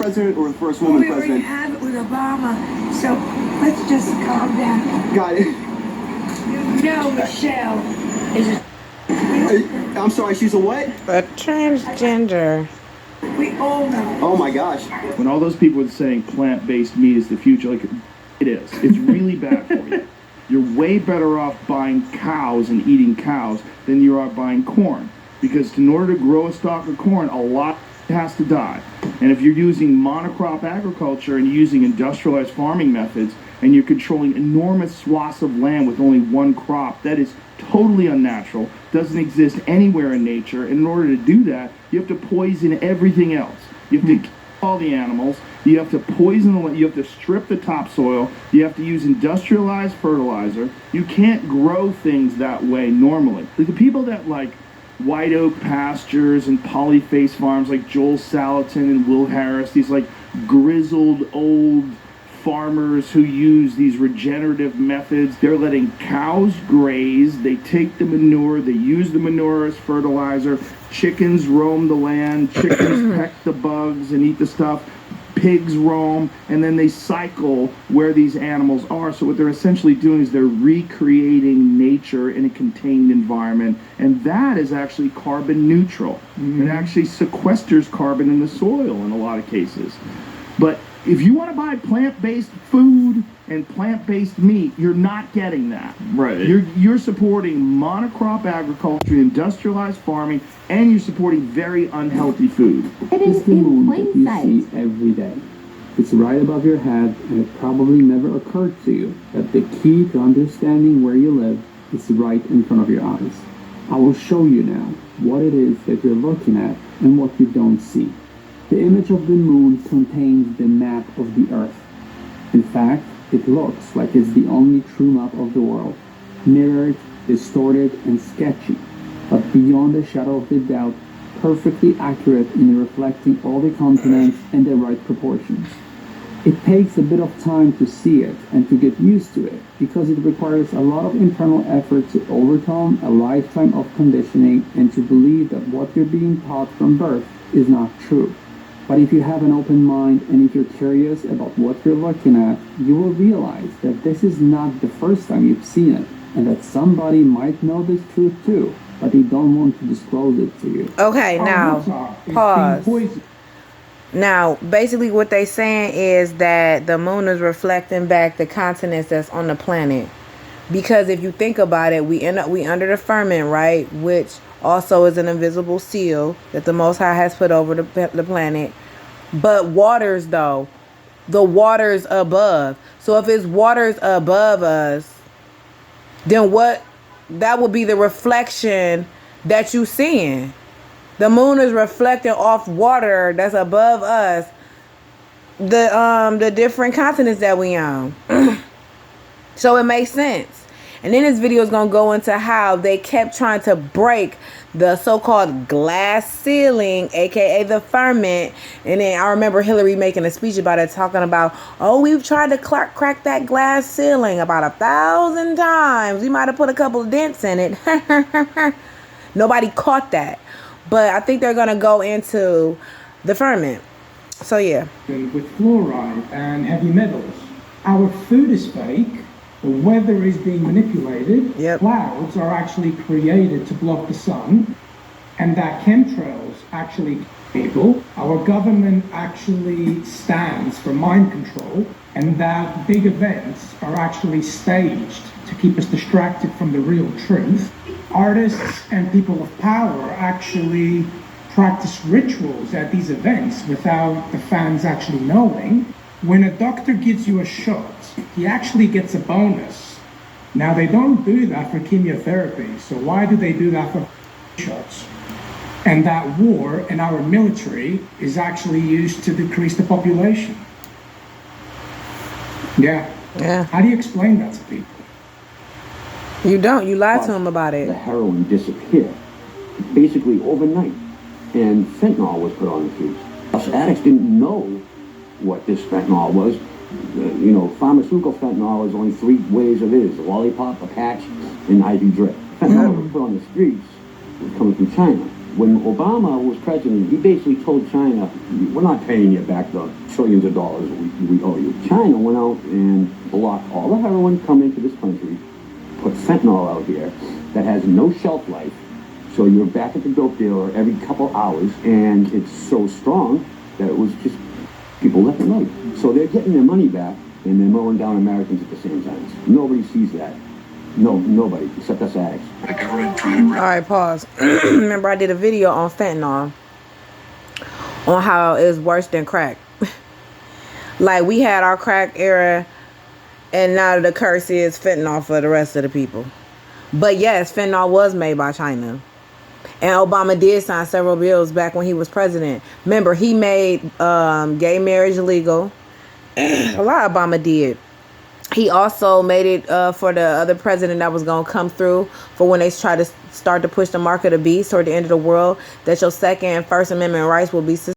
president or the first woman We already president? have it with Obama, so let's just calm down. Got it. You know Michelle is a... I'm sorry, she's a what? A transgender. We all know. Oh my gosh. When all those people are saying plant-based meat is the future, like, it is. It's really bad for you. You're way better off buying cows and eating cows than you are buying corn. Because in order to grow a stalk of corn, a lot has to die. And if you're using monocrop agriculture and using industrialized farming methods, and you're controlling enormous swaths of land with only one crop, that is totally unnatural, doesn't exist anywhere in nature. And in order to do that, you have to poison everything else. You have to kill all the animals, you have to poison the land, you have to strip the topsoil, you have to use industrialized fertilizer. You can't grow things that way normally. Like the people that like White Oak Pastures and Polyface Farms like Joel Salatin and Will Harris, these like grizzled old farmers who use these regenerative methods, they're letting cows graze, they take the manure, they use the manure as fertilizer, chickens roam the land, chickens peck the bugs and eat the stuff, pigs roam, and then they cycle where these animals are. So what they're essentially doing is they're recreating nature in a contained environment, and that is actually carbon neutral. It actually sequesters carbon in the soil in a lot of cases. But if you want to buy plant-based food and plant-based meat, you're not getting that. Right. You're supporting monocrop agriculture, industrialized farming, and you're supporting very unhealthy food. It is the moon that you see every day. It's right above your head, and it probably never occurred to you that the key to understanding where you live is right in front of your eyes. I will show you now what it is that you're looking at and what you don't see. The image of the moon contains the map of the Earth. In fact, it looks like it's the only true map of the world, mirrored, distorted, and sketchy, but beyond a shadow of a doubt, perfectly accurate in reflecting all the continents in the right proportions. It takes a bit of time to see it and to get used to it, because it requires a lot of internal effort to overcome a lifetime of conditioning and to believe that what you're being taught from birth is not true. But if you have an open mind and if you're curious about what you're looking at, you will realize that this is not the first time you've seen it, and that somebody might know this truth too, but they don't want to disclose it to you. Okay, now, pause. Now, basically what they saying is that the moon is reflecting back the continents that's on the planet. Because if you think about it, we under the firmament, right? Which also is an invisible seal that the Most High has put over the planet. But waters, though, the waters above. So if it's waters above us, then what? That would be the reflection that you seeing. The moon is reflecting off water that's above us. The different continents that we on. So it makes sense. And then this video is going to go into how they kept trying to break the so-called glass ceiling, aka the firmament. And then I remember Hillary making a speech about it, talking about, oh, we've tried to crack that glass ceiling about 1,000 times. We might have put a couple of dents in it. Nobody caught that. But I think they're going to go into the firmament. So, yeah. With fluoride and heavy metals. Our food is fake. The weather is being manipulated. Yep. Clouds are actually created to block the sun. And that chemtrails actually people. Our government actually stands for mind control. And that big events are actually staged to keep us distracted from the real truth. Artists and people of power actually practice rituals at these events without the fans actually knowing. When a doctor gives you a shot, he actually gets a bonus. Now, they don't do that for chemotherapy, so why do they do that for shots? And that war in our military is actually used to decrease the population. Yeah. How do you explain that to people? You don't. You lied to them about it. The heroin disappeared, basically overnight, and fentanyl was put on the streets. Us addicts didn't know what this fentanyl was. Pharmaceutical fentanyl is only three ways of it: is a lollipop, a patch, and IV drip. Fentanyl was put on the streets. It was coming from China. When Obama was president, he basically told China, we're not paying you back the trillions of dollars we owe you. China went out and blocked all the heroin coming into this country, put fentanyl out here that has no shelf life. So you're back at the dope dealer every couple hours, and it's so strong that it was just people left and right. So they're getting their money back, and they're mowing down Americans at the same time. Nobody sees that. No, nobody, except us addicts. All right, pause. Remember, I did a video on fentanyl, on how it's worse than crack. Like, we had our crack era, and now the curse is fentanyl for the rest of the people. But yes, fentanyl was made by China. And Obama did sign several bills back when he was president. Remember, he made gay marriage illegal. A lot Obama did. He also made it for the other president that was going to come through for when they try to start to push the mark of the beast toward the end of the world, that your Second and First Amendment rights will be suspended.